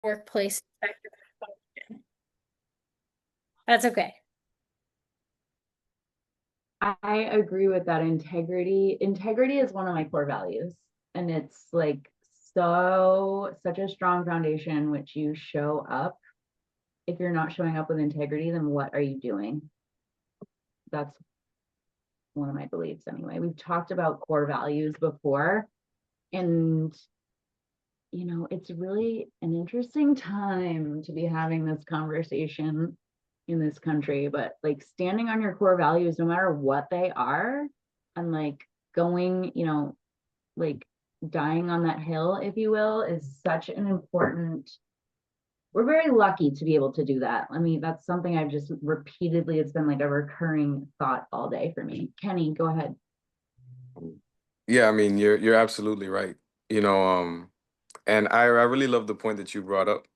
workplace effective function. That's okay. I agree with that. Integrity is one of my core values. And it's like such a strong foundation which you show up. If you're not showing up with integrity, then what are you doing? That's one of my beliefs anyway. We've talked about core values before, and it's really an interesting time to be having this conversation in this country, but like standing on your core values, no matter what they are, and like going, like dying on that hill, if you will, is such an important. We're very lucky to be able to do that. I mean, that's something I've just repeatedly, it's been like a recurring thought all day for me. Kenny, go ahead. Yeah, I mean, you're absolutely right. You know, and I really love the point that you brought up.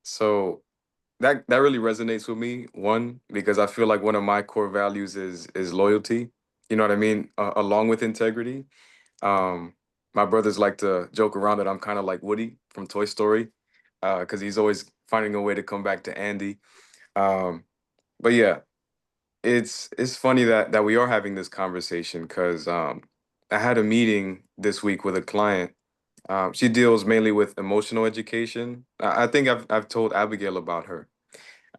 So that really resonates with me. One, because I feel like one of my core values is loyalty. You know what I mean? Along with integrity. Um, my brothers like to joke around that I'm kind of like Woody from Toy Story, because he's always finding a way to come back to Andy. Um, but yeah, it's funny that we are having this conversation because I had a meeting this week with a client. She deals mainly with emotional education. I think I've told Abigail about her.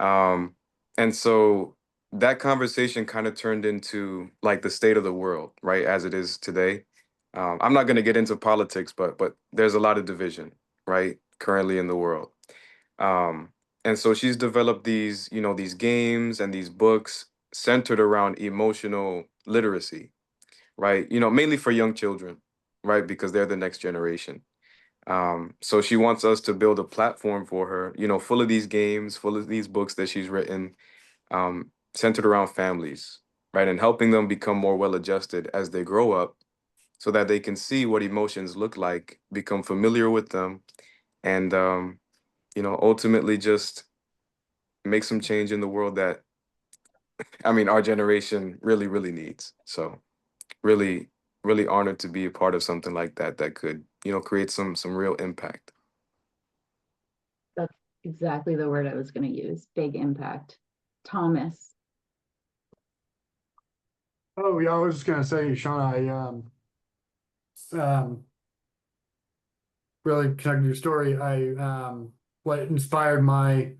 Um, and so that conversation kind of turned into like the state of the world, right, as it is today. I'm not going to get into politics, but there's a lot of division, right, currently in the world. Um, and so she's developed these games and these books centered around emotional literacy, right? Mainly for young children, right, because they're the next generation. So she wants us to build a platform for her, full of these games, full of these books that she's written, centered around families, right? And helping them become more well-adjusted as they grow up so that they can see what emotions look like, become familiar with them, and, ultimately just make some change in the world that, I mean, our generation really, really needs. So really, really honored to be a part of something like that that could, create some real impact. That's exactly the word I was going to use. Big impact. Thomas. Oh yeah, I was just gonna say, Sean, I um really connected to your story. I what inspired my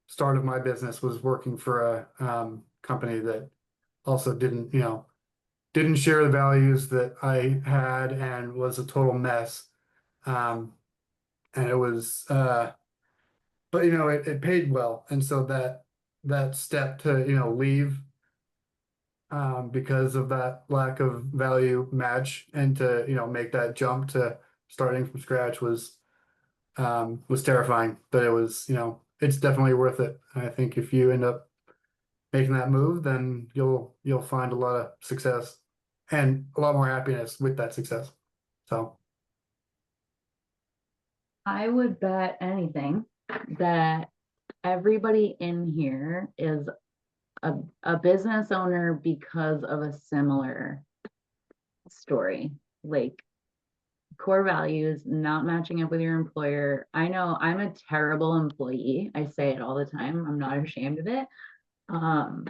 start of my business was working for a company that also didn't share the values that I had and was a total mess. Um, and it was but it paid well. And so that step to, leave because of that lack of value match and to, make that jump to starting from scratch was terrifying, but it was, it's definitely worth it. And I think if you end up making that move, then you'll find a lot of success and a lot more happiness with that success. So I would bet anything that everybody in here is a business owner because of a similar story. Like core values, not matching up with your employer. I know I'm a terrible employee. I say it all the time. I'm not ashamed of it. Um,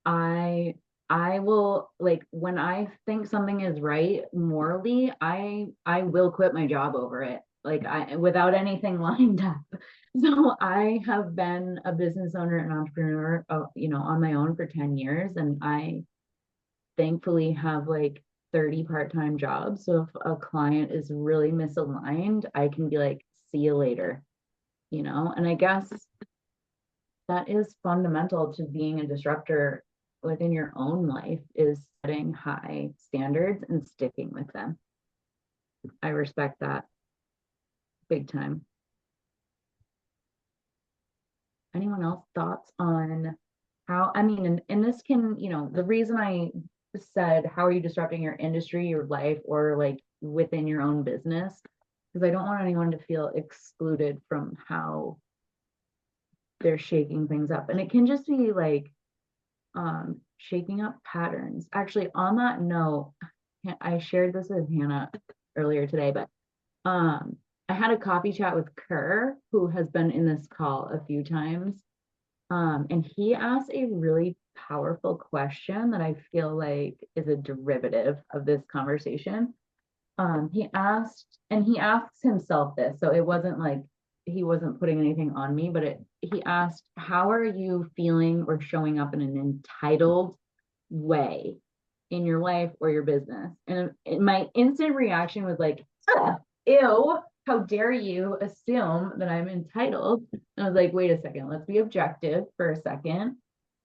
I I will like when I think something is right morally, I will quit my job over it. Like I without anything lined up. So I have been a business owner and entrepreneur, on my own for 10 years, and I thankfully have like 30 part-time jobs. So if a client is really misaligned, I can be like, see you later, And I guess that is fundamental to being a disruptor within your own life is setting high standards and sticking with them. I respect that big time. Anyone else thoughts on how, I mean, and this can, the reason I said, how are you disrupting your industry, your life, or like within your own business? Because I don't want anyone to feel excluded from how they're shaking things up. And it can just be like shaking up patterns. Actually, on that note, I shared this with Hannah earlier today, but I had a coffee chat with Kerr, who has been in this call a few times. And he asked a really powerful question that I feel like is a derivative of this conversation. He asks himself this, so it wasn't like he wasn't putting anything on me, but he asked, how are you feeling or showing up in an entitled way in your life or your business? And my instant reaction was like, ew, how dare you assume that I'm entitled? And I was like, wait a second, let's be objective for a second.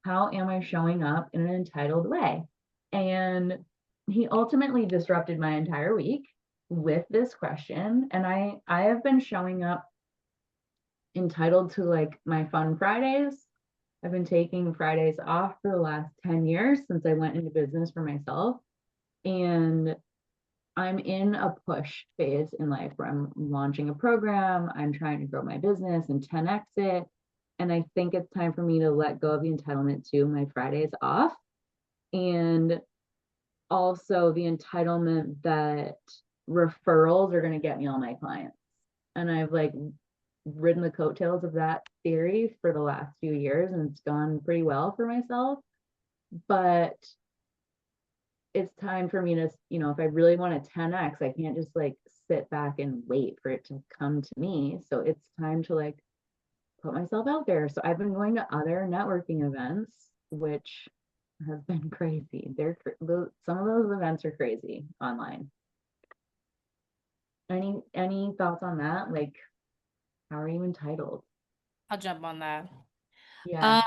How am I showing up in an entitled way? And he ultimately disrupted my entire week with this question. And I have been showing up entitled to like my fun Fridays. I've been taking Fridays off for the last 10 years since I went into business for myself. And I'm in a push phase in life where I'm launching a program, I'm trying to grow my business and 10x it. And I think it's time for me to let go of the entitlement to my Fridays off. And also the entitlement that referrals are going to get me all my clients. And I've like ridden the coattails of that theory for the last few years, and it's gone pretty well for myself. But it's time for me to, if I really want to 10x, I can't just like sit back and wait for it to come to me. So it's time to like put myself out there. So I've been going to other networking events, which has been crazy. Some of those events are crazy online. Any thoughts on that? Like, how are you entitled? I'll jump on that. Yeah.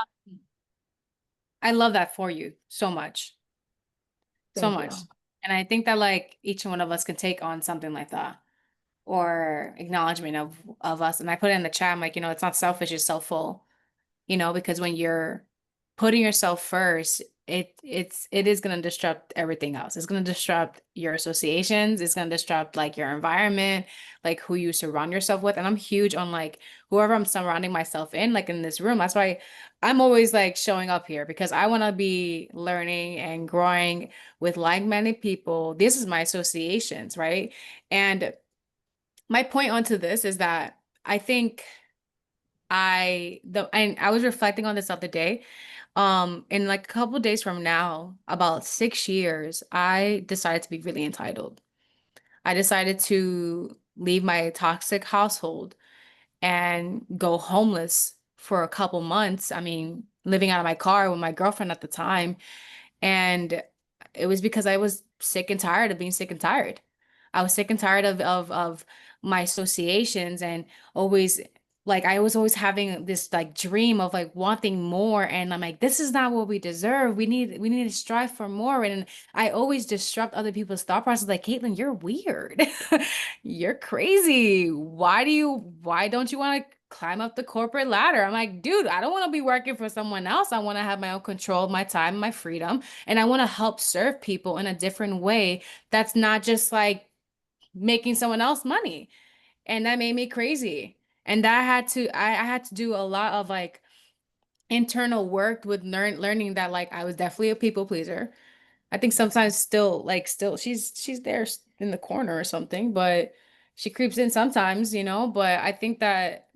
I love that for you so much. So Thank much. you. And I think that like each one of us can take on something like that, or acknowledgement of us. And I put it in the chat, I'm like, it's not selfish, it's self-full, because when you're putting yourself first, it is going to disrupt everything else. It's going to disrupt your associations. It's going to disrupt like your environment, like who you surround yourself with. And I'm huge on like whoever I'm surrounding myself in, like in this room. That's why I'm always like showing up here, because I want to be learning and growing with like-minded people. This is my associations, right? And my point onto this is that I think and I was reflecting on this the other day. In like a couple of days from now, about 6 years, I decided to be really entitled. I decided to leave my toxic household and go homeless for a couple months. I mean, living out of my car with my girlfriend at the time. And it was because I was sick and tired of being sick and tired. I was sick and tired of my associations, and always like I was always having this like dream of like wanting more, and I'm like, this is not what we deserve. We need to strive for more. And I always disrupt other people's thought process, like, Caitlin, you're weird. You're crazy. Why don't you want to climb up the corporate ladder? I'm like, dude, I don't want to be working for someone else. I want to have my own control of my time, my freedom, and I want to help serve people in a different way that's not just like making someone else money. And that made me crazy. And that I had to do a lot of like internal work with learning that like I was definitely a people pleaser. I think sometimes still she's there in the corner or something, but she creeps in sometimes, but I think that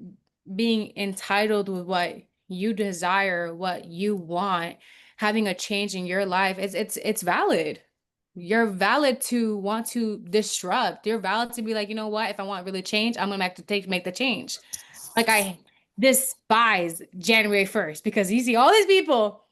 being entitled with what you desire, what you want, having a change in your life, it's valid. You're valid to want to disrupt. You're valid to be like, you know what? If I want really change, I'm gonna have to make the change. Like I despise January 1st because you see all these people,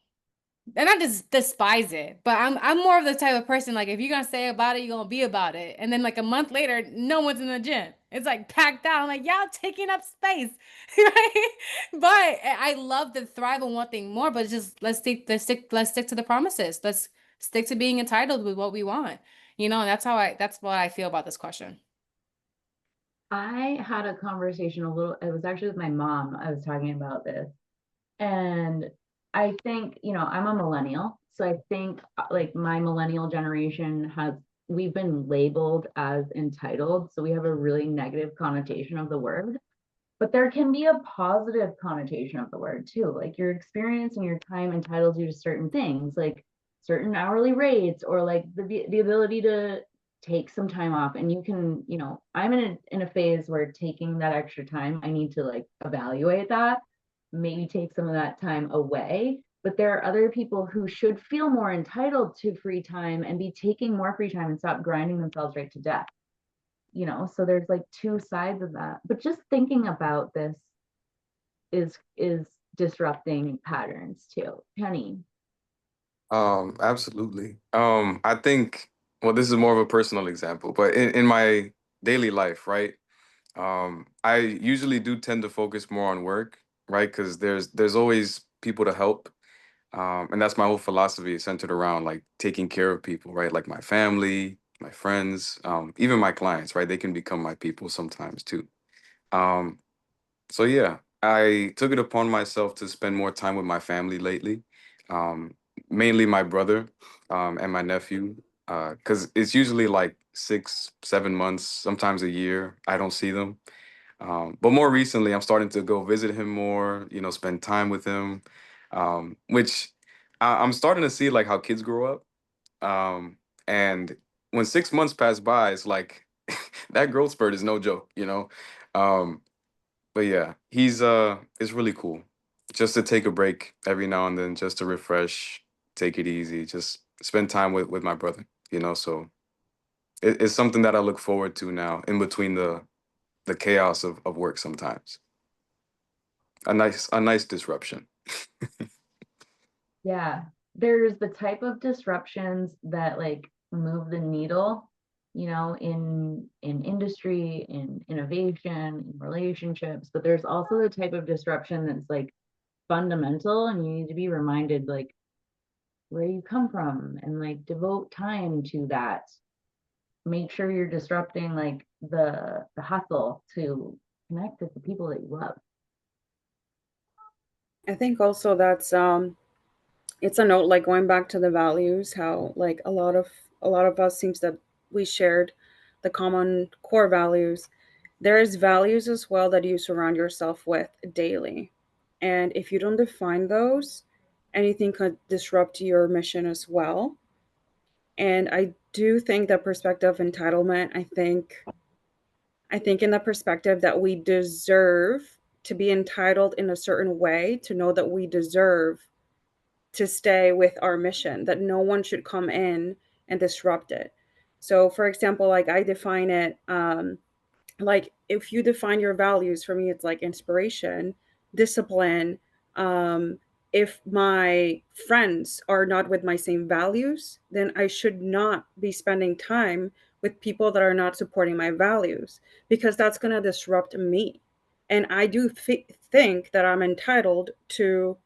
and I just despise it. But I'm more of the type of person, like if you're gonna say about it, you're gonna be about it. And then like a month later, no one's in the gym. It's like packed out. I'm like, y'all taking up space. Right? But I love to thrive on one thing more, but it's just let's stick to the promises. Let's stick to being entitled with what we want. And that's what I feel about this question. I had a conversation it was actually with my mom. I was talking about this. And I think, I'm a millennial. So I think like my millennial generation we've been labeled as entitled. So we have a really negative connotation of the word. But there can be a positive connotation of the word too. Like your experience and your time entitles you to certain things, like certain hourly rates, or like the ability to take some time off, and you can, you know, I'm in a phase where taking that extra time, I need to like evaluate that, maybe take some of that time away. But there are other people who should feel more entitled to free time and be taking more free time and stop grinding themselves right to death. You know, so there's like two sides of that. But just thinking about this is disrupting patterns too. Penny. Absolutely. I think, well, this is more of a personal example, but in my daily life, right? I usually do tend to focus more on work, right? Because there's always people to help. And that's my whole philosophy centered around like taking care of people, right? Like my family, my friends, even my clients, right? They can become my people sometimes too. Um, so yeah, I took it upon myself to spend more time with my family lately, um, mainly my brother, and my nephew, because it's usually like 6, 7 months, sometimes a year. I don't see them. But more recently, I'm starting to go visit him more, you know, spend time with him, which I'm starting to see like how kids grow up. And when 6 months pass by, it's like that growth spurt is no joke, you know. Um, but yeah, it's really cool just to take a break every now and then, just to refresh, take it easy, just spend time with my brother, you know. So it's something that I look forward to now in between the chaos of work sometimes. A nice disruption. Yeah, there's the type of disruptions that like move the needle, you know, in industry, in innovation, in relationships, but there's also the type of disruption that's like fundamental, and you need to be reminded like where you come from and like devote time to that. Make sure you're disrupting like the hustle to connect with the people that you love. I think also that's it's a note, like going back to the values, how like a lot of us seems that we shared the common core values. There's values as well that you surround yourself with daily, and if you don't define those, anything could disrupt your mission as well. And I do think that perspective of entitlement, I think in the perspective that we deserve to be entitled in a certain way, to know that we deserve to stay with our mission, that no one should come in and disrupt it. So, for example, like I define it, like if you define your values, for me, it's like inspiration, discipline. Um, if my friends are not with my same values, then I should not be spending time with people that are not supporting my values, because that's going to disrupt me. And I do think that I'm entitled to,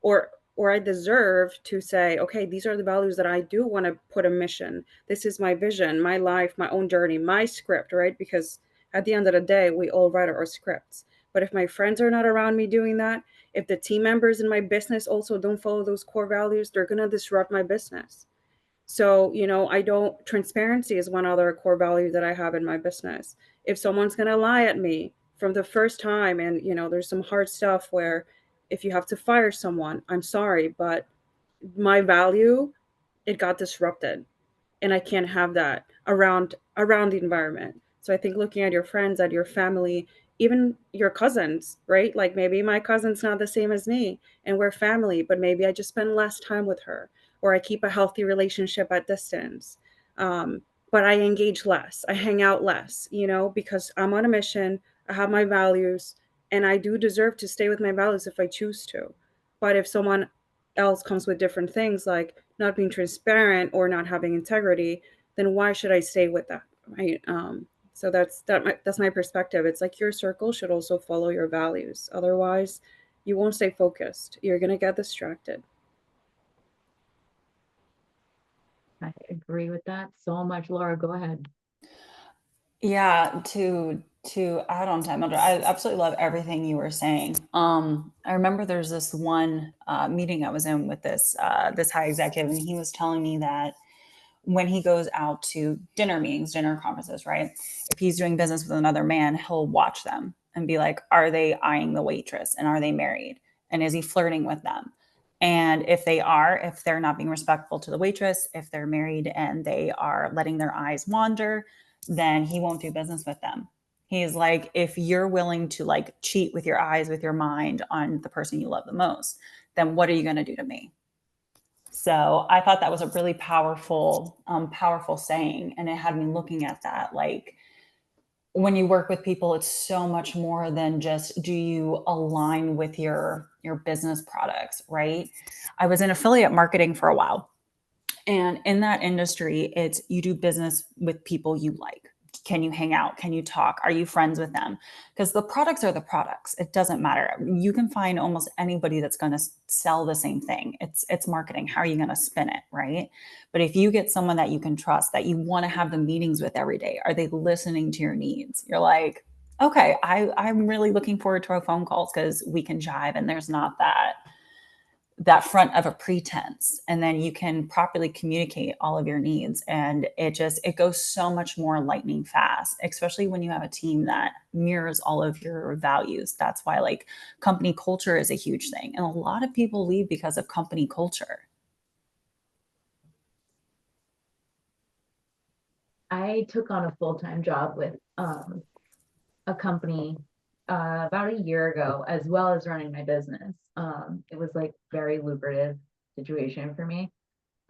or I deserve to say, okay, these are the values that I do want to put a mission. This is my vision, my life, my own journey, my script, right? Because at the end of the day, we all write our scripts. But if my friends are not around me doing that, if the team members in my business also don't follow those core values, they're going to disrupt my business. So, I don't, transparency is one other core value that I have in my business. If someone's going to lie at me from the first time, and, there's some hard stuff where if you have to fire someone, I'm sorry, but my value, it got disrupted, and I can't have that around the environment. So I think looking at your friends, at your family, even your cousins, right? Like maybe my cousin's not the same as me and we're family, but maybe I just spend less time with her, or I keep a healthy relationship at distance. Um, but I engage less, I hang out less, because I'm on a mission, I have my values, and I do deserve to stay with my values if I choose to. But if someone else comes with different things, like not being transparent or not having integrity, then why should I stay with that? Right. So that's my perspective. It's like your circle should also follow your values. Otherwise, you won't stay focused. You're gonna get distracted. I agree with that so much. Laura, go ahead. Yeah, to add on to Emma, I absolutely love everything you were saying. I remember there's this one meeting I was in with this high executive, and he was telling me that when he goes out to dinner meetings, dinner conferences, right? If he's doing business with another man, he'll watch them and be like, are they eyeing the waitress, and are they married, and is he flirting with them? And if they're not being respectful to the waitress, if they're married and they are letting their eyes wander, then he won't do business with them. He's like, if you're willing to like cheat with your eyes, with your mind on the person you love the most, then what are you going to do to me? So I thought that was a really powerful saying. And it had me looking at that. Like, when you work with people, it's so much more than just, do you align with your business products, right? I was in affiliate marketing for a while, and in that industry, it's, you do business with people you like. Can you hang out? Can you talk? Are you friends with them? Because the products are the products. It doesn't matter. You can find almost anybody that's going to sell the same thing. It's marketing. How are you going to spin it, right? But if you get someone that you can trust, that you want to have the meetings with every day, are they listening to your needs? You're like, okay, I'm really looking forward to our phone calls because we can jive and there's not that front of a pretense, and then you can properly communicate all of your needs, and it goes so much more lightning fast, especially when you have a team that mirrors all of your values. That's why like company culture is a huge thing, and a lot of people leave because of company culture. I took on a full-time job with a company about a year ago, as well as running my business. It was like very lucrative situation for me.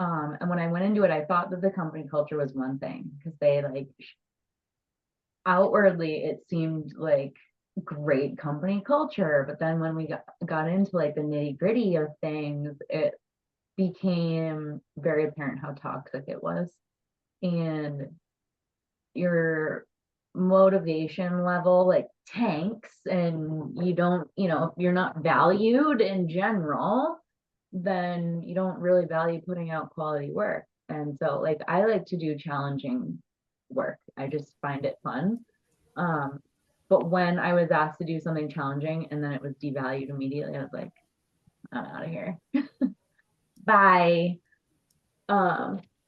And when I went into it, I thought that the company culture was one thing, because they like outwardly it seemed like great company culture, but then when we got into like the nitty-gritty of things, it became very apparent how toxic it was. And your motivation level like tanks, and you don't, if you're not valued in general, then you don't really value putting out quality work. And so like I like to do challenging work. I just find it fun. But when I was asked to do something challenging and then it was devalued immediately, I was like, I'm out of here. Bye.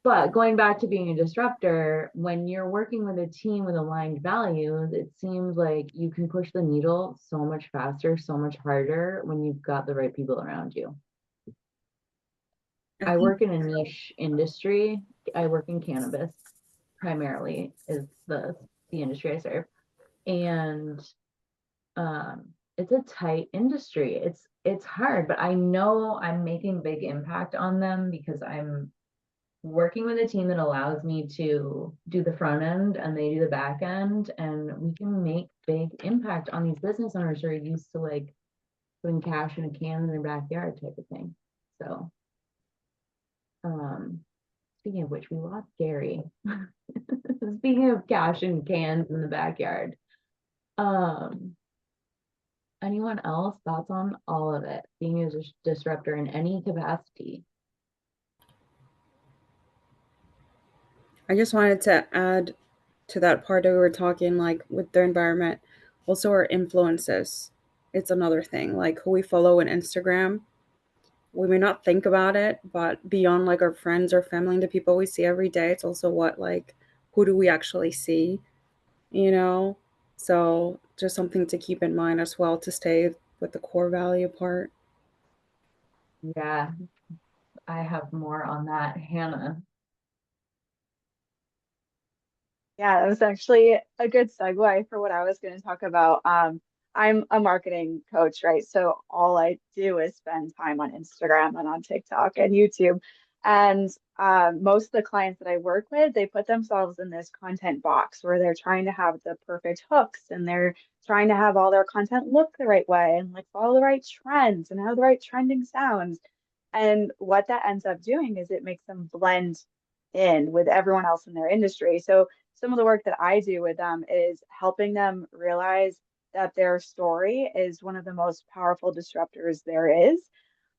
But going back to being a disruptor, when you're working with a team with aligned values, it seems like you can push the needle so much faster, so much harder when you've got the right people around you. I work in a niche industry. I work in cannabis, primarily is the industry I serve. And it's a tight industry. It's hard, but I know I'm making big impact on them because I'm working with a team that allows me to do the front end and they do the back end, and we can make big impact on these business owners who are used to like putting cash in a can in their backyard type of thing. So speaking of which, we lost Gary. Speaking of cash in cans in the backyard, anyone else thoughts on all of it, being a disruptor in any capacity? I just wanted to add to that part that we were talking, like with the environment, also our influences. It's another thing, like who we follow on Instagram. We may not think about it, but beyond like our friends or family and the people we see every day, it's also what, like, who do we actually see, you know? So just something to keep in mind as well, to stay with the core value part. Yeah, I have more on that. Hannah. Yeah, that was actually a good segue for what I was going to talk about. I'm a marketing coach, right? So all I do is spend time on Instagram and on TikTok and YouTube. And most of the clients that I work with, they put themselves in this content box where they're trying to have the perfect hooks, and they're trying to have all their content look the right way and like follow the right trends and have the right trending sounds. And what that ends up doing is it makes them blend in with everyone else in their industry. So some of the work that I do with them is helping them realize that their story is one of the most powerful disruptors there is.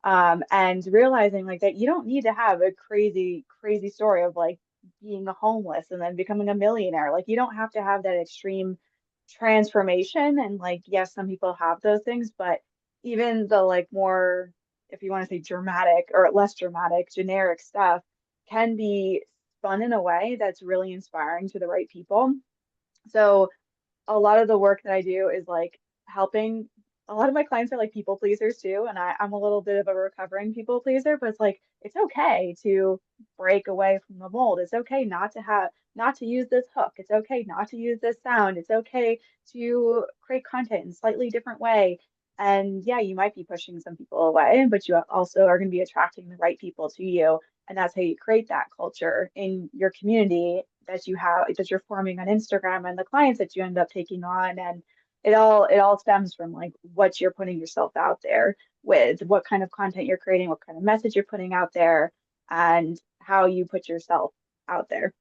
And realizing like that you don't need to have a crazy, crazy story of like being homeless and then becoming a millionaire. Like you don't have to have that extreme transformation. And like, yes, some people have those things, but even the like more, if you want to say dramatic or less dramatic, generic stuff can be spun in a way that's really inspiring to the right people. So a lot of the work that I do is like helping a lot of my clients are like people pleasers too, and I'm a little bit of a recovering people pleaser, but it's like it's okay to break away from the mold. It's okay not to use this hook. It's okay not to use this sound. It's okay to create content in a slightly different way. And yeah, you might be pushing some people away, but you also are going to be attracting the right people to you. And that's how you create that culture in your community that you have, that you're forming on Instagram, and the clients that you end up taking on. And it all stems from like what you're putting yourself out there with, what kind of content you're creating, what kind of message you're putting out there, and how you put yourself out there.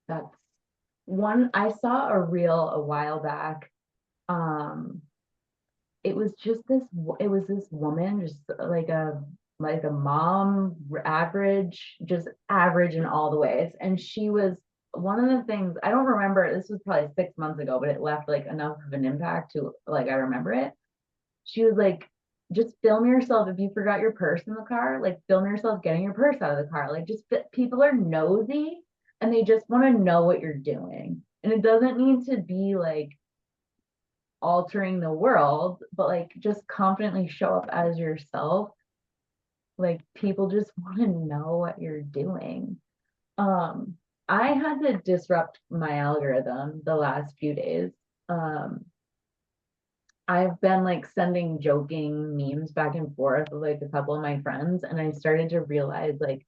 That's one. I saw a reel a while back. Um, it was just it was this woman, just like a mom, average, just average in all the ways. And she was one of the things, I don't remember, this was probably 6 months ago, but it left like enough of an impact to like I remember it. She was like, just film yourself if you forgot your purse in the car, like film yourself getting your purse out of the car. Like just people are nosy and they just want to know what you're doing. And it doesn't need to be like altering the world, but like just confidently show up as yourself. Like people just want to know what you're doing. Um, I had to disrupt my algorithm the last few days. Um, I've been like sending joking memes back and forth with like a couple of my friends, and I started to realize like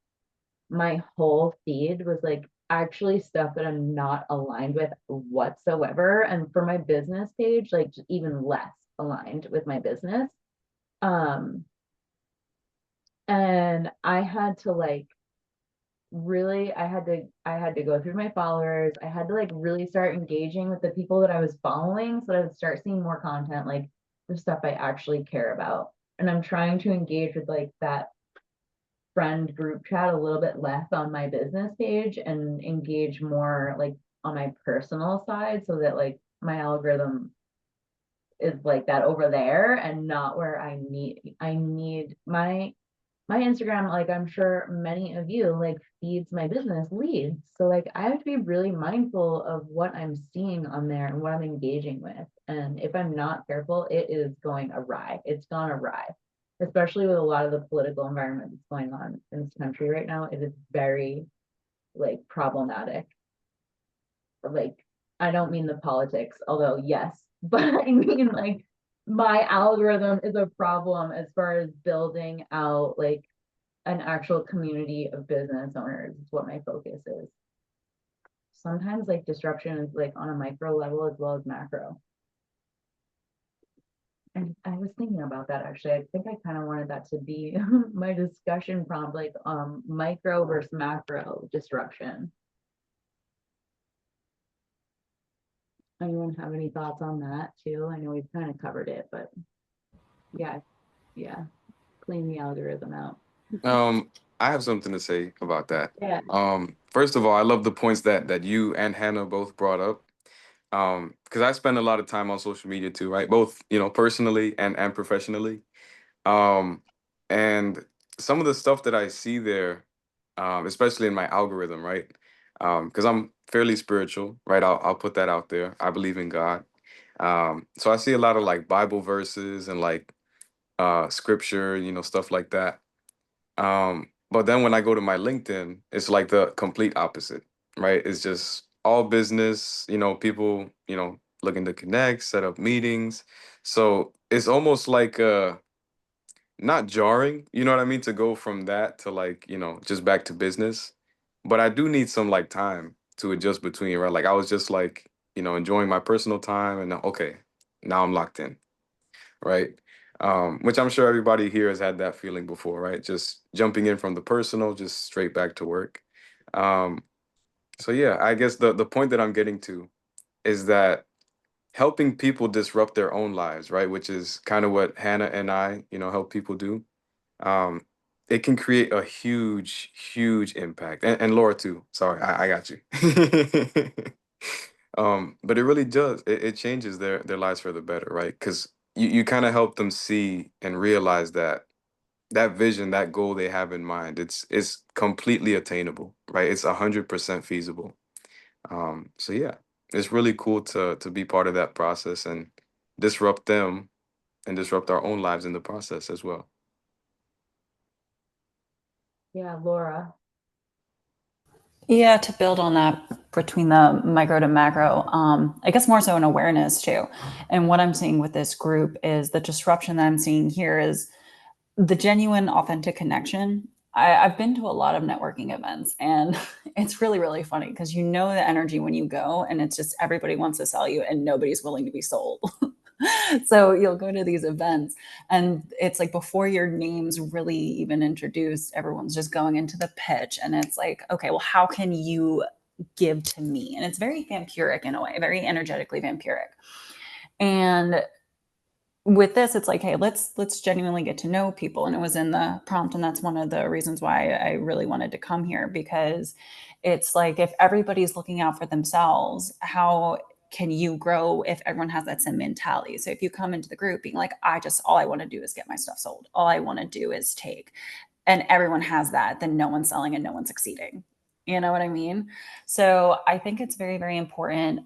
my whole feed was like actually stuff that I'm not aligned with whatsoever. And for my business page, like even less aligned with my business. Um, and I had to like really, I had to go through my followers. I had to like really start engaging with the people that I was following so that I would start seeing more content, like the stuff I actually care about. And I'm trying to engage with like that friend group chat a little bit less on my business page and engage more like on my personal side so that like my algorithm is like that over there and not where I need my Instagram, like I'm sure many of you, like feeds my business leads. So like I have to be really mindful of what I'm seeing on there and what I'm engaging with. And if I'm not careful, it is going awry. It's gone awry, especially with a lot of the political environment that's going on in this country right now. It is very like problematic. Like I don't mean the politics, although yes, but I mean like my algorithm is a problem as far as building out like an actual community of business owners is what my focus is. Sometimes like disruption is like on a micro level as well as macro. And I was thinking about that actually. I think I kind of wanted that to be my discussion prompt, like micro versus macro disruption. Anyone have any thoughts on that too? I know we've kind of covered it, but yeah, clean the algorithm out. I have something to say about that. Yeah. First of all, I love the points that you and Hannah both brought up. Because I spend a lot of time on social media too, right? Both, personally and professionally. Um, and some of the stuff that I see there, especially in my algorithm, right? Because I'm fairly spiritual, right? I'll put that out there. I believe in God. So I see a lot of like Bible verses and like scripture, stuff like that. But then when I go to my LinkedIn, it's like the complete opposite, right? It's just all business, people, looking to connect, set up meetings. So it's almost like not jarring, you know what I mean, to go from that to like, just back to business. But I do need some like time to adjust between, right? Like I was just like, enjoying my personal time and okay, now I'm locked in, right? Which I'm sure everybody here has had that feeling before, right? Just jumping in from the personal, just straight back to work. Um, so yeah, I guess the point that I'm getting to is that helping people disrupt their own lives, right? Which is kind of what Hannah and I, help people do. Um, it can create a huge, huge impact. And Laura too. Sorry, I got you. But it really does. It changes their lives for the better, right? Because you kind of help them see and realize that that vision, that goal they have in mind, it's completely attainable, right? It's 100% feasible. So yeah, it's really cool to be part of that process and disrupt them and disrupt our own lives in the process as well. Yeah, Laura. Yeah, to build on that between the micro to macro, I guess more so an awareness too. And what I'm seeing with this group is the disruption that I'm seeing here is the genuine, authentic connection. I've been to a lot of networking events, and it's really, really funny because you know the energy when you go, and it's just everybody wants to sell you, and nobody's willing to be sold. So you'll go to these events, and it's like before your name's really even introduced, everyone's just going into the pitch, and it's like, okay, well, how can you give to me? And it's very vampiric in a way, very energetically vampiric. And with this, it's like, hey, let's genuinely get to know people. And it was in the prompt, and that's one of the reasons why I really wanted to come here, because it's like if everybody's looking out for themselves, how can you grow if everyone has that same mentality? So if you come into the group being like, all I want to do is get my stuff sold, all I want to do is take, and everyone has that, then no one's selling and no one's succeeding. You know what I mean? So I think it's very, very important.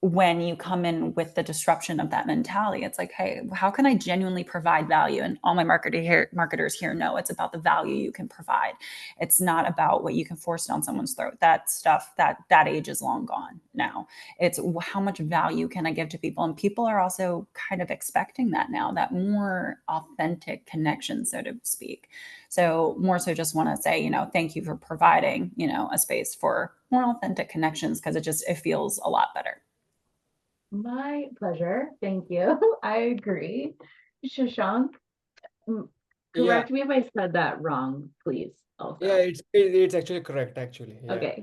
When you come in with the disruption of that mentality, it's like, hey, how can I genuinely provide value? And all my marketers here know it's about the value you can provide. It's not about what you can force down someone's throat. That stuff, that age is long gone now. It's how much value can I give to people? And people are also kind of expecting that now, that more authentic connection, so to speak. So more so just want to say, thank you for providing, a space for more authentic connections, because it feels a lot better. My pleasure. Thank you. I agree. Shashank, Yeah, correct me if I said that wrong, please. Also. yeah, it's actually correct, actually. Yeah. Okay.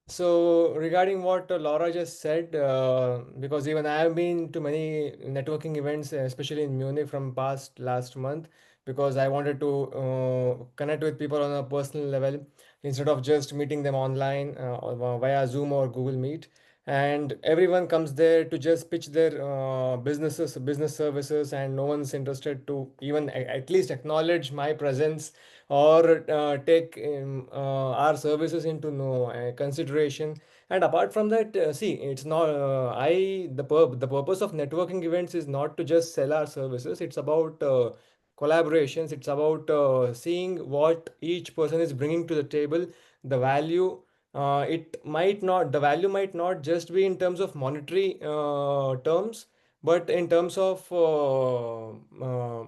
So regarding what Laura just said, because even I have been to many networking events, especially in Munich from last month, because I wanted to connect with people on a personal level instead of just meeting them online or via Zoom or Google Meet. And everyone comes there to just pitch their business services, and no one's interested to even at least acknowledge my presence or take our services into no consideration. And apart from that, see, it's not the purpose of networking events is not to just sell our services. It's about collaborations. It's about seeing what each person is bringing to the table, the value. The value might not just be in terms of monetary terms, but in terms of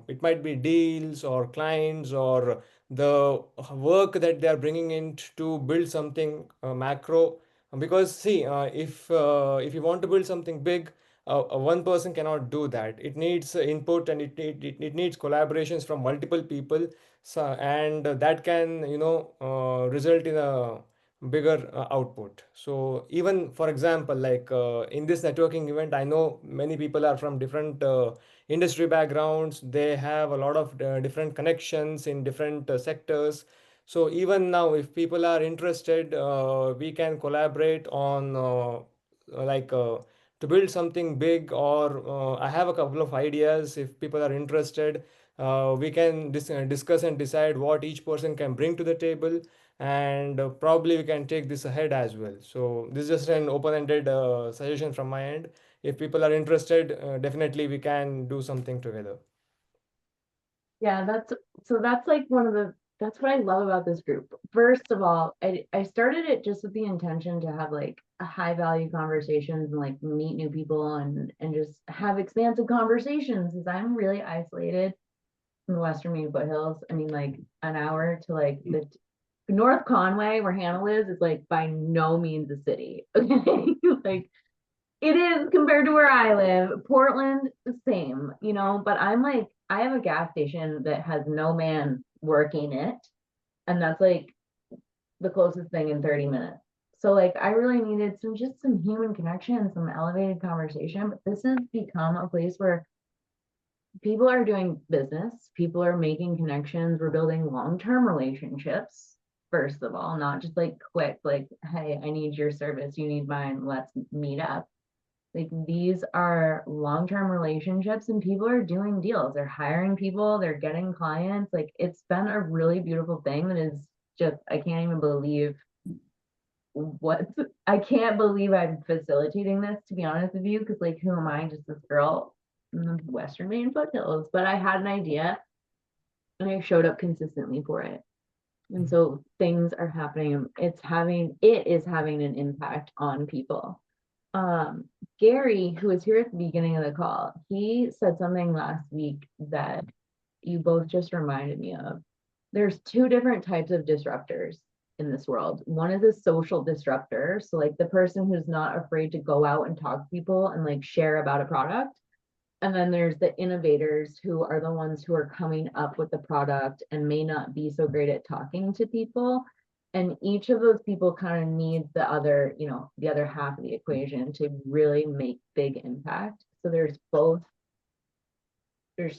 it might be deals or clients or the work that they are bringing in to build something macro. Because see, if you want to build something big, one person cannot do that. It needs input, and it needs collaborations from multiple people. So, and that can result in a bigger output. So even for example, like in this networking event, I know many people are from different industry backgrounds. They have a lot of different connections in different sectors. So even now, if people are interested, we can collaborate on like to build something big, or I have a couple of ideas. If people are interested, we can discuss and decide what each person can bring to the table, and probably we can take this ahead as well. So this is just an open-ended suggestion from my end. If people are interested, definitely we can do something together. Yeah, that's like that's what I love about this group. First of all, I started it just with the intention to have like a high value conversations and like meet new people and just have expansive conversations, because I'm really isolated in the Western Maine foothills. I mean, like an hour to like the North Conway, where Hannah lives, is like by no means a city. Okay. Like it is compared to where I live. Portland, the same, but I'm like, I have a gas station that has no man working it. And that's like the closest thing in 30 minutes. So like I really needed some human connection, some elevated conversation. But this has become a place where people are doing business, people are making connections, we're building long-term relationships, first of all, not just like quick, like, hey, I need your service, you need mine, let's meet up. Like these are long-term relationships, and people are doing deals. They're hiring people, they're getting clients. Like it's been a really beautiful thing that is just, I can't even believe I can't believe I'm facilitating this, to be honest with you, because like who am I? Just this girl in the Western Maine foothills. But I had an idea and I showed up consistently for it. And so things are happening. It is having an impact on people. Gary, who was here at the beginning of the call, he said something last week that you both just reminded me of. There's two different types of disruptors in this world. One is a social disruptor. So like the person who's not afraid to go out and talk to people and like share about a product. And then there's the innovators who are the ones who are coming up with the product and may not be so great at talking to people. And each of those people kind of needs the other, the other half of the equation to really make big impact. So there's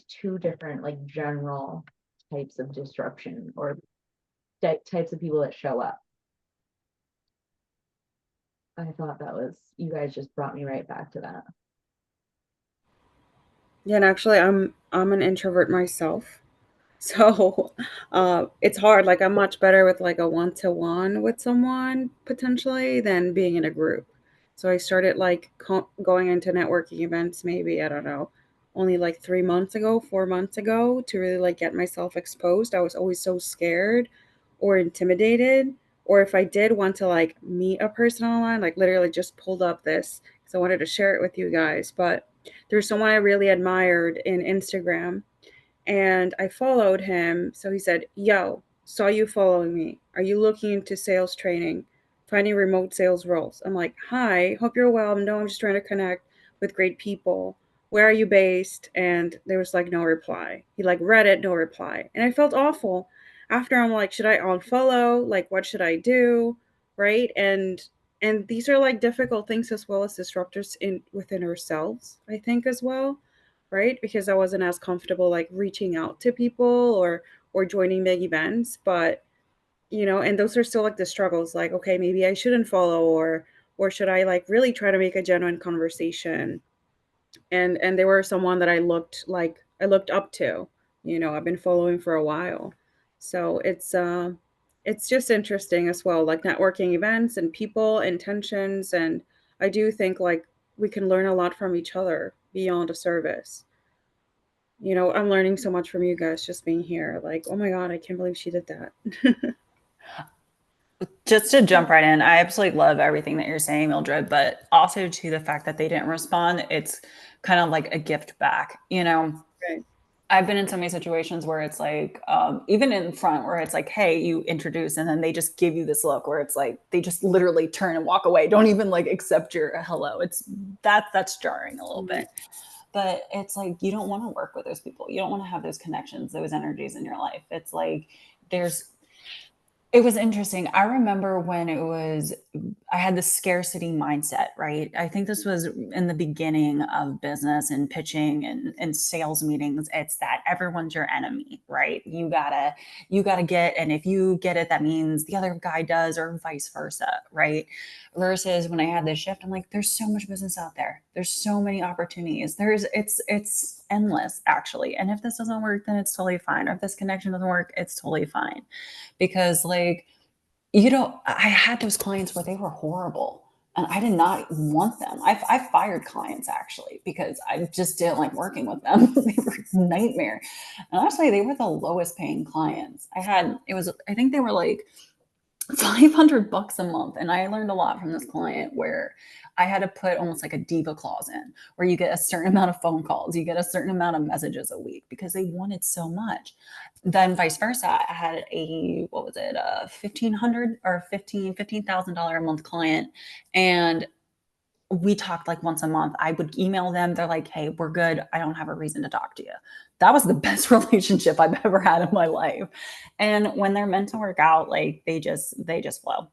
two different like general types of disruption or types of people that show up. I thought you guys just brought me right back to that. Yeah, and actually I'm an introvert myself. So it's hard. Like I'm much better with like a one-to-one with someone potentially than being in a group. So I started like going into networking events maybe, I don't know, only like 3 months ago, 4 months ago to really like get myself exposed. I was always so scared or intimidated. Or if I did want to like meet a person online, like literally just pulled up this because I wanted to share it with you guys. But there's someone I really admired in Instagram and I followed him. So he said, "Yo, saw you following me. Are you looking into sales training, finding remote sales roles?" I'm like, "Hi, hope you're well. No, I'm just trying to connect with great people. Where are you based?" And there was like no reply. He like read it, no reply. And I felt awful. After I'm like, should I unfollow? Like, what should I do? Right? And these are like difficult things as well as disruptors in within ourselves, I think as well, right? Because I wasn't as comfortable like reaching out to people or joining big events, but and those are still like the struggles. Like, okay, maybe I shouldn't follow, or should I like really try to make a genuine conversation? And they were someone that I looked up to. I've been following for a while, so it's just interesting as well, like networking events and people intentions, and I do think like we can learn a lot from each other beyond a service. I'm learning so much from you guys just being here. Like, oh my God, I can't believe she did that. Just to jump right in, I absolutely love everything that you're saying, Mildred, but also to the fact that they didn't respond, it's kind of like a gift back. Right. I've been in so many situations where it's like, even in front, where it's like, hey, you introduce, and then they just give you this look where it's like they just literally turn and walk away, don't even like accept your hello. That's jarring a little bit. But it's like you don't want to work with those people. You don't want to have those connections, those energies in your life. It's like it was interesting. I remember when I had this scarcity mindset, right? I think this was in the beginning of business and pitching and sales meetings. It's that everyone's your enemy, right? You gotta get, and if you get it, that means the other guy does, or vice versa, right? Versus when I had this shift, I'm like, there's so much business out there. There's so many opportunities. It's endless actually. And if this doesn't work, then it's totally fine. Or if this connection doesn't work, it's totally fine, because like I had those clients where they were horrible and I did not want them. I fired clients actually because I just didn't like working with them. They were a nightmare. And honestly, they were the lowest paying clients. I think they were like $500 a month. And I learned a lot from this client where I had to put almost like a diva clause in, where you get a certain amount of phone calls, you get a certain amount of messages a week because they wanted so much. Then vice versa, I had what was it, a 1,500 or $15,000 a month client. And we talked like once a month. I would email them. They're like, hey, we're good. I don't have a reason to talk to you. That was the best relationship I've ever had in my life. And when they're meant to work out, like they just flow,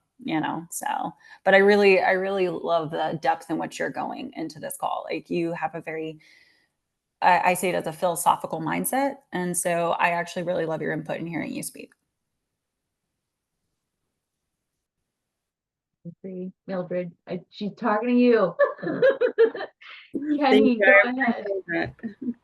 so, but I really love the depth in which you're going into this call. Like you have a I say it as a philosophical mindset. And so I actually really love your input in hearing you speak. Mildred, she's talking to you. Thank Kenny, you. go I ahead. appreciate that.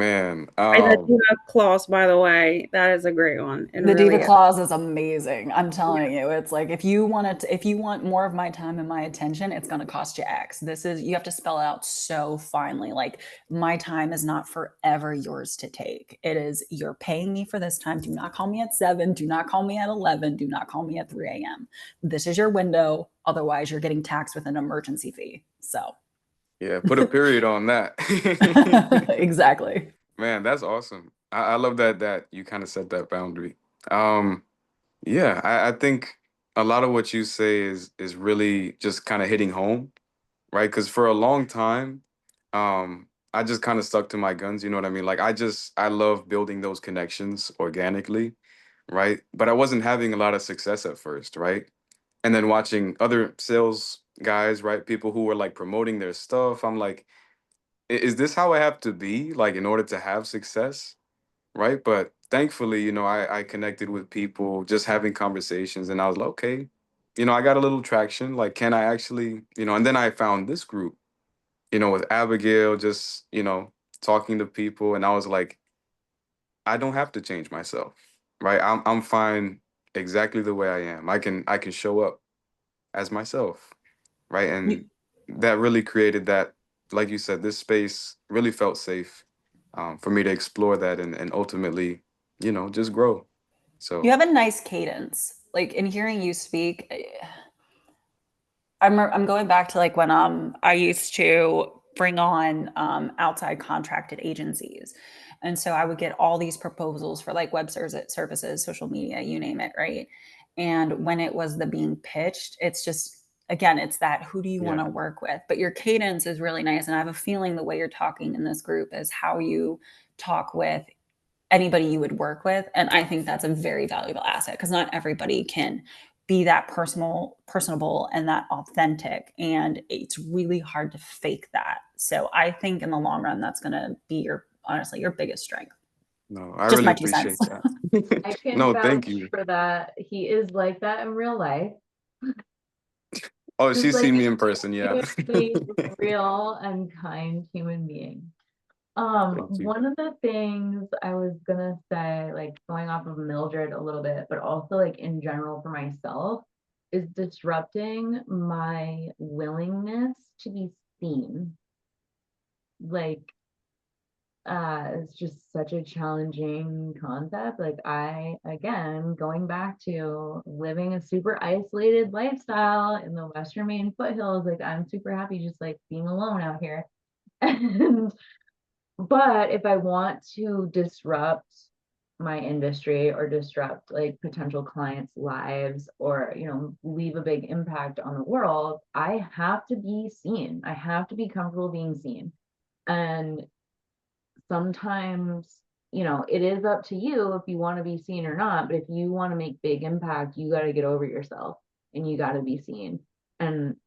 Man, And the Diva clause, by the way, that is a great one. It The really Diva is. clause is amazing. I'm telling you, it's like if you want more of my time and my attention, it's going to cost you X. This is you have to spell it out so finely. Like my time is not forever yours to take. It is you're paying me for this time. Do not call me at 7. Do not call me at 11. Do not call me at 3 a.m. This is your window. Otherwise, you're getting taxed with an emergency fee. So yeah, put a period on that. exactly. Man, that's awesome. I love that you kind of set that boundary. Um, yeah, I think a lot of what you say is really just kind of hitting home, right? Because for a long time, I just kind of stuck to my guns, you know what I mean? Like I love building those connections organically, right? But I wasn't having a lot of success at first, right? And then watching other sales guys, right? People who were like promoting their stuff. I'm like, is this how I have to be, like, in order to have success? Right. But thankfully, I connected with people just having conversations, and I was like, okay, I got a little traction. Like, can I actually, and then I found this group, with Abigail, just, talking to people. And I was like, I don't have to change myself. Right. I'm fine exactly the way I am. I can show up as myself. Right. And that really created that, like you said, this space really felt safe, for me to explore that and ultimately, just grow. You So have a nice cadence. Like in hearing you speak, I'm going back to like when I used to bring on outside contracted agencies. And so I would get all these proposals for like services, social media, you name it, right? And when it was the being pitched, it's just again, it's that who do you want yeah, to work with? But your cadence is really nice. And I have a feeling the way you're talking in this group is how you talk with anybody you would work with. And I think that's a very valuable asset because not everybody can be that personable and that authentic. And it's really hard to fake that. So I think in the long run, that's going to be honestly, your biggest strength. no, I Just really my 2 cents. appreciate that. I can No, thank vouch you. for that. He is like that in real life. Oh, Just she's like seen me in person. Yeah. a real and kind human being. Thank you. One of the things I was gonna say, like going off of Mildred a little bit, but also like in general for myself, is disrupting my willingness to be seen. Like, it's just such a challenging concept. Like again, going back to living a super isolated lifestyle in the Western Maine foothills, like I'm super happy just like being alone out here. And but if I want to disrupt my industry or disrupt like potential clients' lives or, leave a big impact on the world, I have to be seen. I have to be comfortable being seen. And sometimes, it is up to you if you want to be seen or not. But if you want to make big impact, you got to get over yourself and you got to be seen. And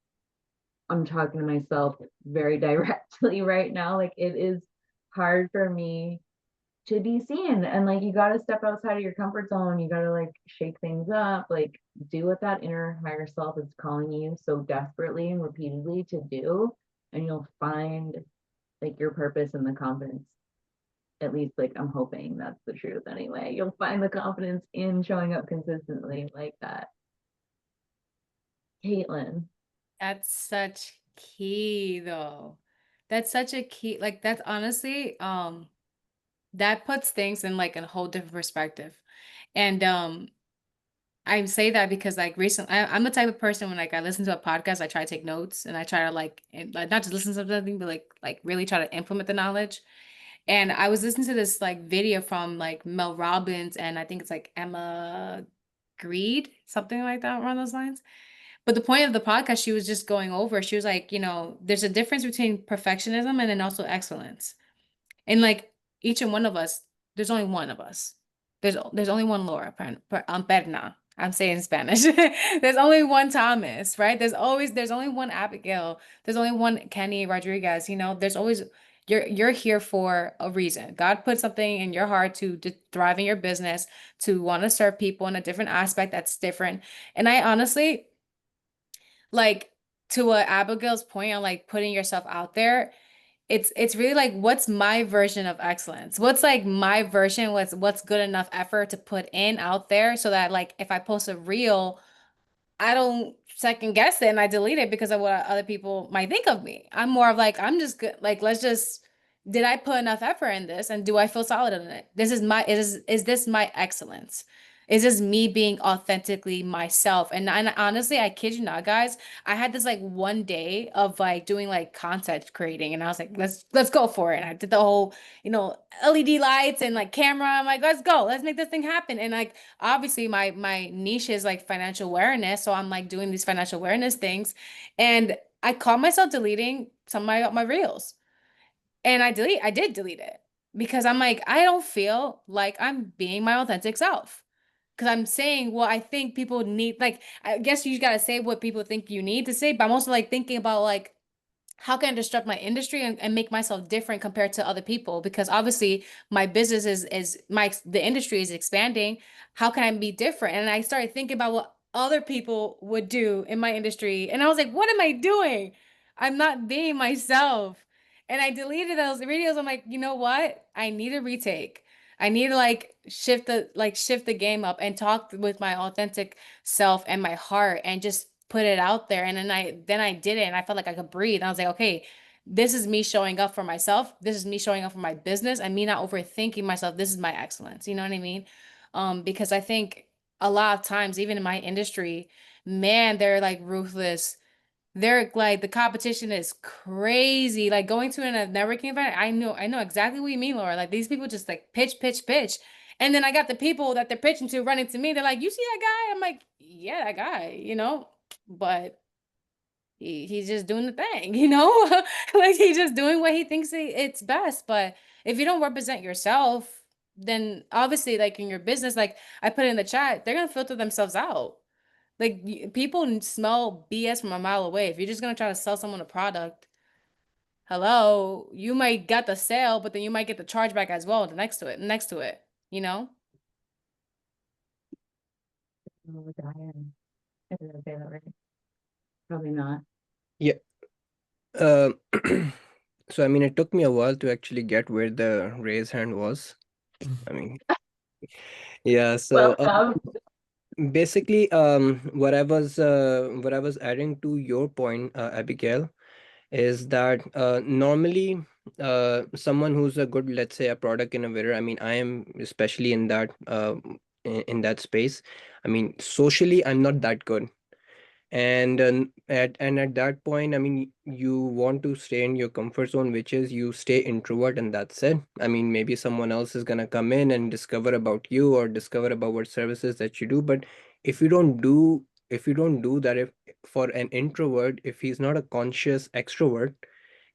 I'm talking to myself very directly right now. Like it is hard for me to be seen. And like you gotta step outside of your comfort zone. You gotta like shake things up, like do what that inner higher self is calling you so desperately and repeatedly to do. And you'll find like your purpose and the confidence. At least like I'm hoping that's the truth anyway. You'll find the confidence in showing up consistently like that. Caitlin. That's such key though. That's such a key. Like that's honestly, that puts things in like a whole different perspective. And I say that because like recently I'm the type of person when like I listen to a podcast, I try to take notes and I try to like not just listen to something, but like really try to implement the knowledge. And I was listening to this like video from like Mel Robbins and I think it's like Emma Greed, something like that around those lines. But the point of the podcast, she was just going over, she was like, there's a difference between perfectionism and then also excellence. And like each and one of us, there's only one of us. There's only one Laura Perna. I'm saying Spanish. There's only one Thomas, right? There's only one Abigail. There's only one Kenny Rodriguez. There's always you're here for a reason. God put something in your heart to thrive in your business, to want to serve people in a different aspect that's different. And I honestly like to what Abigail's point on like putting yourself out there. it's really like what's my version of excellence? What's like my version, what's good enough effort to put in out there so that like if I post a reel, I don't second guess it and I delete it because of what other people might think of me. I'm more of like, I'm just good. Like, let's just, did I put enough effort in this and do I feel solid in it? This is my, is this my excellence? Is this me being authentically myself? And honestly, I kid you not, guys, I had this like one day of like doing like content creating and I was like, let's go for it. And I did the whole, LED lights and like camera. I'm like, let's go, let's make this thing happen. And like, obviously my niche is like financial awareness, so I'm like doing these financial awareness things, and I caught myself deleting some of my reels, and I did delete it because I'm like, I don't feel like I'm being my authentic self. Because I'm saying what I think people need. Like, I guess you gotta say what people think you need to say, but I'm also like thinking about like how can I disrupt my industry and make myself different compared to other people? Because obviously my business is the industry is expanding. How can I be different? And I started thinking about what other people would do in my industry. And I was like, what am I doing? I'm not being myself. And I deleted those videos. I'm like, you know what? I need a retake. I need to like shift the game up and talk with my authentic self and my heart and just put it out there. And then I did it and I felt like I could breathe. I was like, okay, this is me showing up for myself. This is me showing up for my business and me not overthinking myself. This is my excellence. You know what I mean? Because I think a lot of times, even in my industry, man, they're like ruthless. They're like the competition is crazy. Like going to a networking event, I know exactly what you mean, Laura. Like these people just like pitch, pitch, pitch. And then I got the people that they're pitching to running to me. They're like, "You see that guy?" I'm like, "Yeah, that guy," but he's just doing the thing. Like he's just doing what he thinks it's best. But if you don't represent yourself, then obviously, like in your business, like I put in the chat, they're gonna filter themselves out. Like people smell BS from a mile away. If you're just gonna try to sell someone a product, hello, you might get the sale, but then you might get the chargeback as well next to it, you know? Oh, Diane. I did I say that right? Probably not. Yeah. Uh, so I mean, it took me a while to actually get where the raise hand was. I mean, yeah. So Welcome. basically, what I was adding to your point, Abigail, is that normally, someone who's a good, let's say, a product innovator. I mean, I am especially in that in that space. I mean, socially, I'm not that good. And at that point, I mean, you want to stay in your comfort zone, which is you stay introvert, and that's it. I mean, maybe someone else is gonna come in and discover about you or discover about what services that you do. But if you don't do that, if for an introvert, if he's not a conscious extrovert,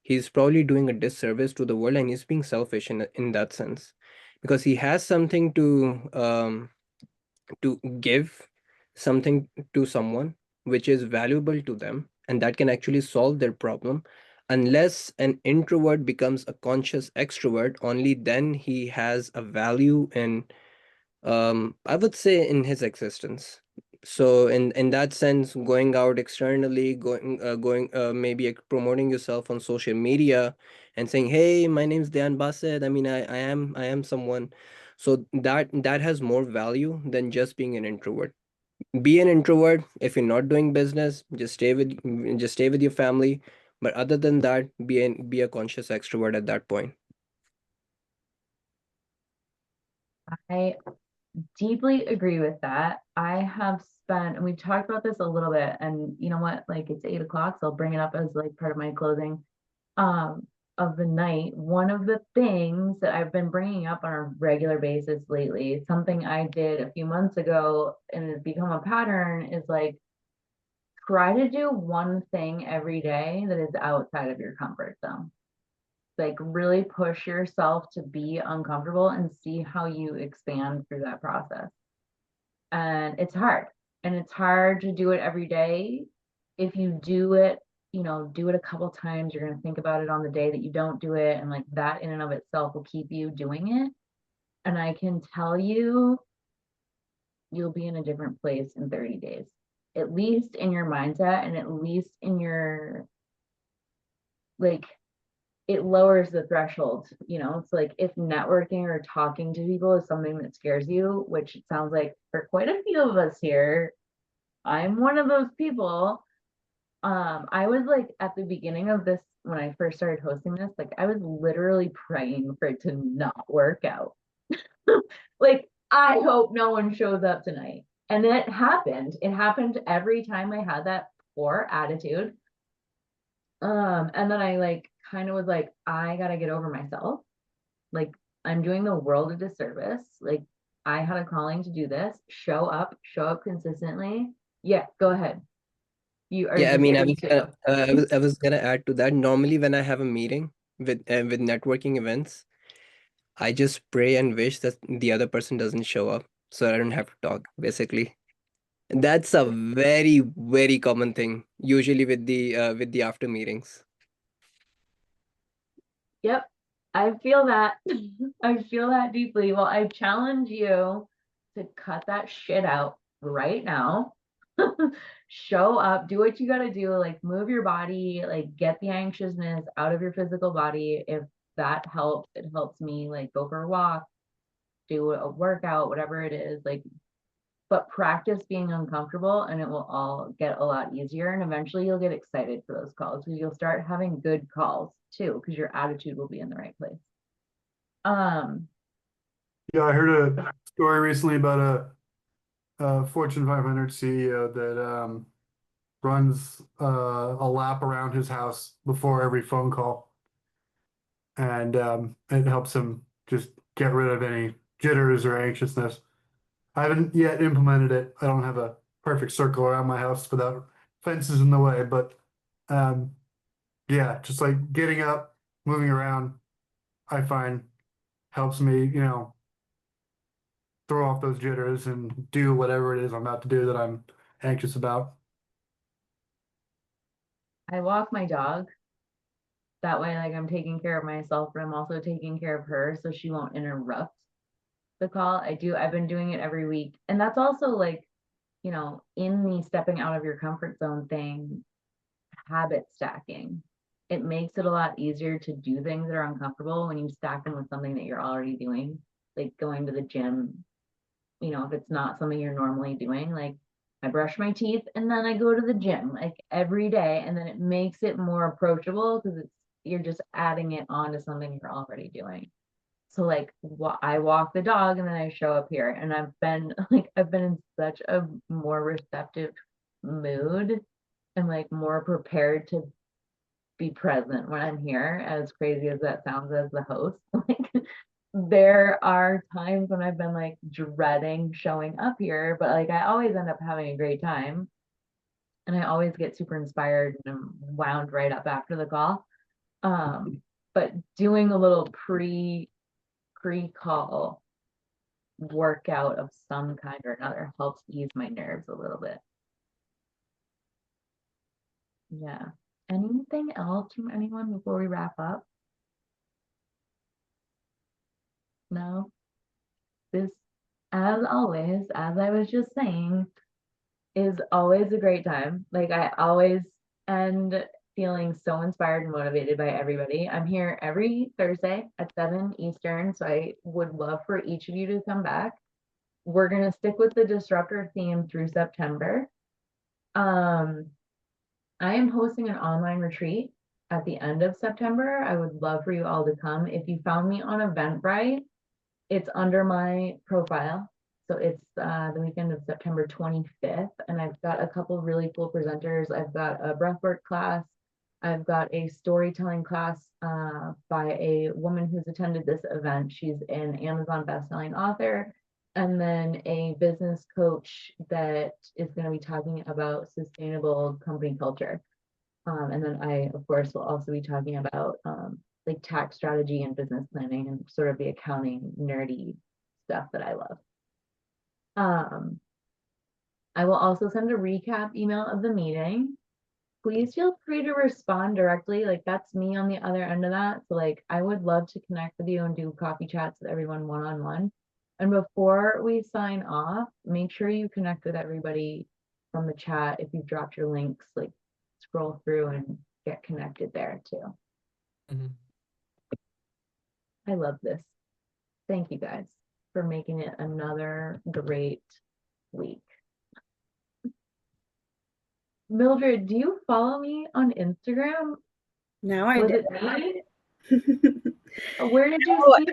he's probably doing a disservice to the world, and he's being selfish in that sense, because he has something to give something to someone which is valuable to them and that can actually solve their problem. Unless an introvert becomes a conscious extrovert, only then he has a value in, I would say, in his existence. So in that sense, going out externally, going maybe promoting yourself on social media and saying, hey, my name's Dan Bassett, I mean, I am someone, so that has more value than just being an introvert. Be an introvert if you're not doing business, just stay with your family. But other than that, be a conscious extrovert at that point. I deeply agree with that. I have spent, and we've talked about this a little bit, and you know what? Like it's 8 o'clock, so I'll bring it up as like part of my closing um, of the night. One of the things that I've been bringing up on a regular basis lately, something I did a few months ago, and it's become a pattern, is like try to do one thing every day that is outside of your comfort zone. Like really push yourself to be uncomfortable and see how you expand through that process. And it's hard. And it's hard to do it every day. If you do it, do it a couple times, you're going to think about it on the day that you don't do it. And like that in and of itself will keep you doing it. And I can tell you, you'll be in a different place in 30 days, at least in your mindset and at least in your, like, it lowers the threshold. It's like if networking or talking to people is something that scares you, which it sounds like for quite a few of us here, I'm one of those people. I was like at the beginning of this, when I first started hosting this, like I was literally praying for it to not work out. Like, I hope no one shows up tonight. And then it happened. It happened every time I had that poor attitude. And then I like kind of was like, I gotta get over myself. Like, I'm doing the world a disservice. Like, I had a calling to do this. Show up consistently. Yeah, go ahead. You are Yeah, I mean, I deserving was too. gonna, I was gonna add to that. Normally, when I have a meeting with networking events, I just pray and wish that the other person doesn't show up, so I don't have to talk. Basically, and that's a very, very common thing. Usually with the after meetings. Yep, I feel that. I feel that deeply. Well, I challenge you to cut that shit out right now. Show up, do what you got to do, like move your body, like get the anxiousness out of your physical body. If that helps, it helps me like go for a walk, do a workout, whatever it is, like, but practice being uncomfortable and it will all get a lot easier. And eventually you'll get excited for those calls because you'll start having good calls too, because your attitude will be in the right place. Um, Yeah, I heard a story recently about a Fortune 500 CEO that runs a lap around his house before every phone call, and it helps him just get rid of any jitters or anxiousness. I haven't yet implemented it. I don't have a perfect circle around my house without fences in the way, but um, yeah, just like getting up, moving around, I find helps me, throw off those jitters and do whatever it is I'm about to do that I'm anxious about. I walk my dog. That way, like I'm taking care of myself, but I'm also taking care of her so she won't interrupt the call. I've been doing it every week. And that's also like, in the stepping out of your comfort zone thing, habit stacking. It makes it a lot easier to do things that are uncomfortable when you stack them with something that you're already doing, like going to the gym. If it's not something you're normally doing, like I brush my teeth and then I go to the gym like every day, and then it makes it more approachable because you're just adding it on to something you're already doing. So like I walk the dog and then I show up here, and I've been in such a more receptive mood and like more prepared to be present when I'm here, as crazy as that sounds as the host. Like there are times when I've been like dreading showing up here, but like I always end up having a great time. And I always get super inspired and I'm wound right up after the call. But doing a little pre-call workout of some kind or another helps ease my nerves a little bit. Yeah. Anything else from anyone before we wrap up? No? This, as always, as I was just saying, is always a great time. Like I always end feeling so inspired and motivated by everybody. I'm here every Thursday at 7 Eastern, so I would love for each of you to come back. We're going to stick with the disruptor theme through September. I am hosting an online retreat at the end of September. I would love for you all to come. If you found me on Eventbrite, it's under my profile. So it's the weekend of September 25th. And I've got a couple really cool presenters. I've got a breathwork class. I've got a storytelling class by a woman who's attended this event. She's an Amazon bestselling author. And then a business coach that is going to be talking about sustainable company culture. And then I, of course, will also be talking about like tax strategy and business planning and sort of the accounting nerdy stuff that I love. I will also send a recap email of the meeting. Please feel free to respond directly. Like that's me on the other end of that. So like I would love to connect with you and do coffee chats with everyone one-on-one. And before we sign off, make sure you connect with everybody from the chat. If you've dropped your links, like scroll through and get connected there too. Mhm. I love this. Thank you guys for making it another great week. Mildred, do you follow me on Instagram? Now I Was did. it me? Where did you Oh, see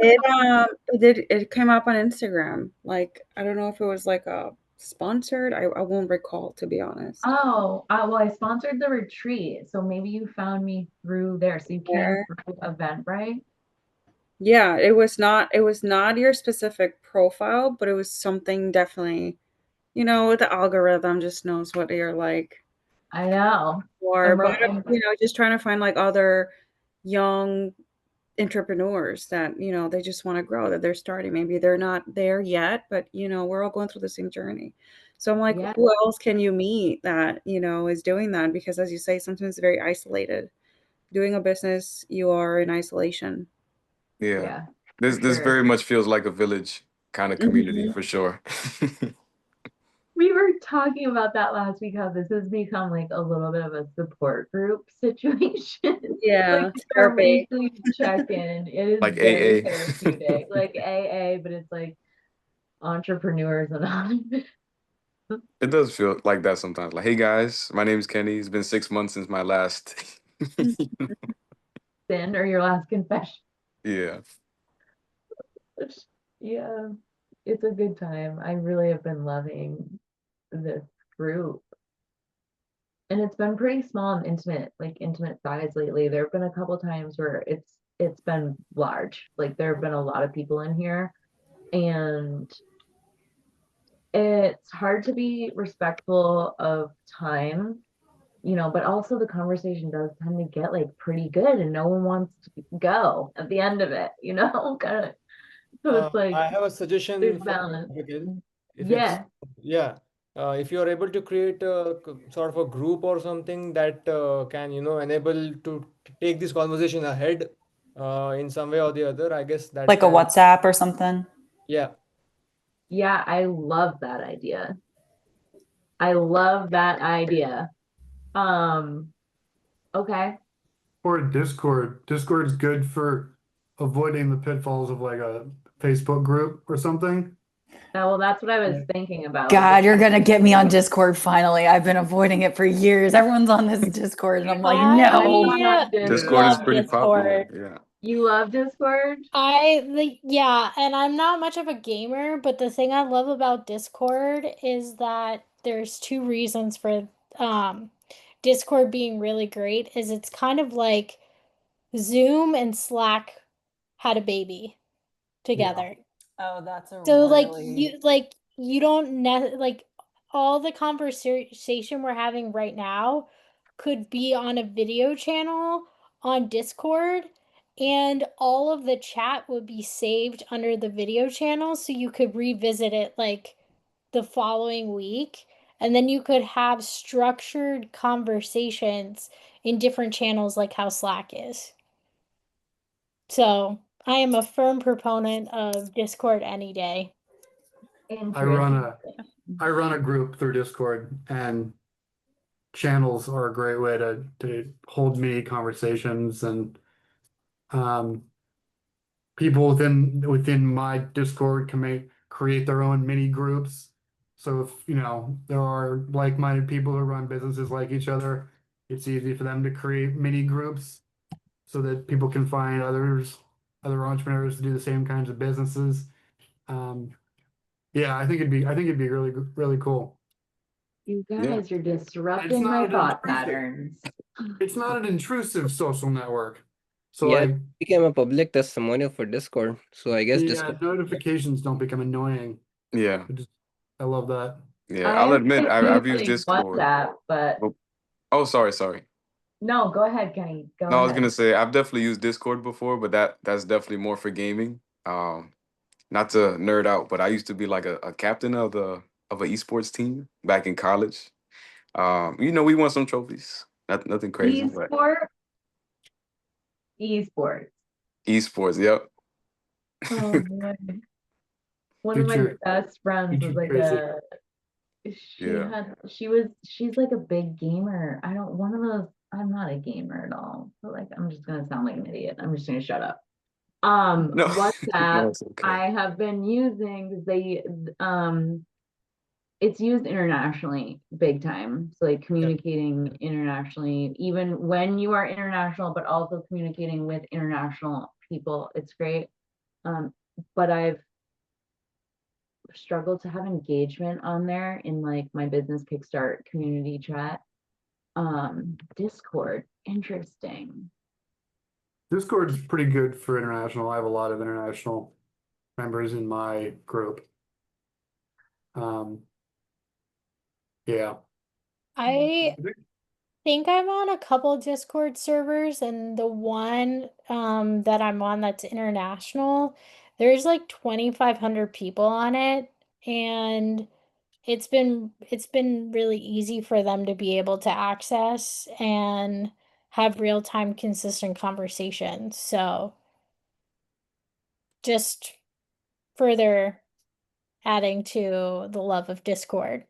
it? it came up on Instagram. Like, I don't know if it was like a sponsored. I won't recall, to be honest. Oh, well, I sponsored the retreat, so maybe you found me through there. So you came There. through Eventbrite. Yeah, it was not your specific profile, but it was something definitely, the algorithm just knows what you're like I know. for. But And just trying to find like other young entrepreneurs that, they just want to grow, that they're starting. Maybe they're not there yet, but we're all going through the same journey. So I'm like, yeah, who else can you meet that, is doing that? Because as you say, sometimes it's very isolated. Doing a business, you are in isolation. Yeah. yeah, This for this sure. very much feels like a village kind of community Mhm. for sure. We were talking about that last week, how this has become like a little bit of a support group situation. Like Yeah, our therapy. weekly check-in. It is Like very AA. therapeutic. Like AA, but it's like Entrepreneurs Anonymous. It does feel like that sometimes. Like, hey guys, my name's Kenny. It's been 6 months since my last. Sin or your last confession. Yeah. Yeah, it's a good time. I really have been loving this group. And it's been pretty small and intimate, like intimate size lately. There have been a couple times where it's been large. Like there have been a lot of people in here, and it's hard to be respectful of time, but also the conversation does tend to get like pretty good and no one wants to go at the end of it, kind of. So it's like I have a there's suggestion for you, balance. Abigail. If it's, Yeah. yeah, if you are able to create a sort of a group or something that can, enable to take this conversation ahead in some way or the other, I guess that Like a can, WhatsApp or something. yeah. Yeah, I love that idea. I love that idea. Um, okay. Or Discord. Discord's good for avoiding the pitfalls of like a Facebook group or something. Well, that's what I was Yeah. thinking about. God, you're gonna get me on Discord finally. I've been avoiding it for years. Everyone's on this Discord, and I'm like, no. I Discord is love pretty popular. Discord. Yeah. You love Discord? Yeah, and I'm not much of a gamer, but the thing I love about Discord is that there's two reasons for um Discord being really great is it's kind of like Zoom and Slack had a baby Yeah. together. Oh, that's a So really you don't like all the conversation we're having right now could be on a video channel on Discord and all of the chat would be saved under the video channel so you could revisit it like the following week and then you could have structured conversations in different channels like how Slack is. So, I am a firm proponent of Discord any day. I run Interesting. a I run a group through Discord, and channels are a great way to hold mini conversations, and um people within my Discord can create their own mini groups. So if there are like-minded people who run businesses like each other, it's easy for them to create mini groups so that people can find other entrepreneurs to do the same kinds of businesses. Um, yeah, I think it'd be really cool. You Yeah. guys are It's disrupting not my an thought intrusive. patterns. It's not an intrusive social network. So Yeah, it like became a public testimonial for Discord. So I guess the Discord. notifications don't become annoying. Yeah. I love that. Yeah. I'll I'm admit I've used using Discord. WhatsApp, but Oh, oh, sorry. no, go ahead, Kenny. Go No, I was gonna ahead. say I've definitely used Discord before, but that's definitely more for gaming. Not to nerd out, but I used to be like a captain of an esports team back in college. We won some trophies. Nothing crazy, but Esport, esports. esports. Yep. Oh boy. One of my Future best friends was future like crazy. Yeah. she's like a big gamer. I'm not a gamer at all. But like I'm just gonna sound like an idiot. I'm just gonna shut up. No, no, WhatsApp, it's okay. I have been using, 'cause they, it's used internationally big time. So like communicating internationally, even when you are international, but also communicating with international people. It's great. But I've struggled to have engagement on there in like my business Kickstart community chat. Discord, interesting. Discord is pretty good for international. I have a lot of international members in my group. Yeah. I think I'm on a couple Discord servers, and the one that I'm on that's international, there's like 2,500 people on it, and it's been really easy for them to be able to access and have real-time consistent conversations. So just further adding to the love of Discord.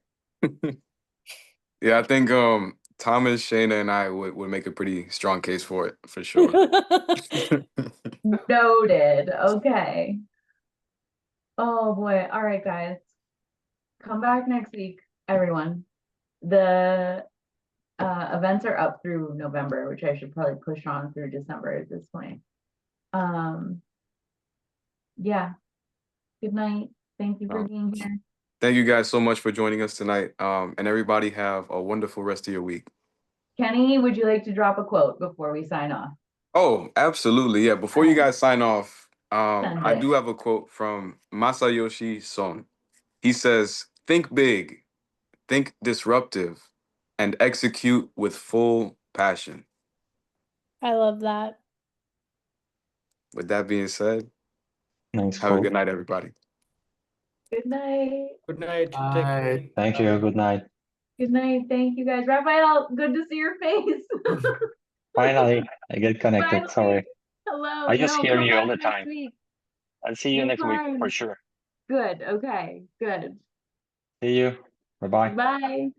Yeah, I think Thomas, Shayna, and I would make a pretty strong case for it for sure. Noted. Okay. Oh boy. All right, guys. Come back next week, everyone. The events are up through November, which I should probably push on through December at this point. Yeah. Good night. Thank you for being here. Thank you guys so much for joining us tonight. And everybody have a wonderful rest of your week. Kenny, would you like to drop a quote before we sign off? Oh, absolutely. Yeah. Before you guys sign off, Send I it. do have a quote from Masayoshi Son. He says, "Think big, think disruptive, and execute with full passion." I love that. With that being said, Nice have a quote. good night, everybody. Good night. Good night. Take care. Thank you. Good night. Good night. Thank you guys. Raphael, good to see your face. Finally, I get connected. Finally. Sorry. Hello. I just No, hear come you all back the next time. week. I'll see you No next week for problem. sure. Good. Okay. Good. See you. Bye bye. Bye.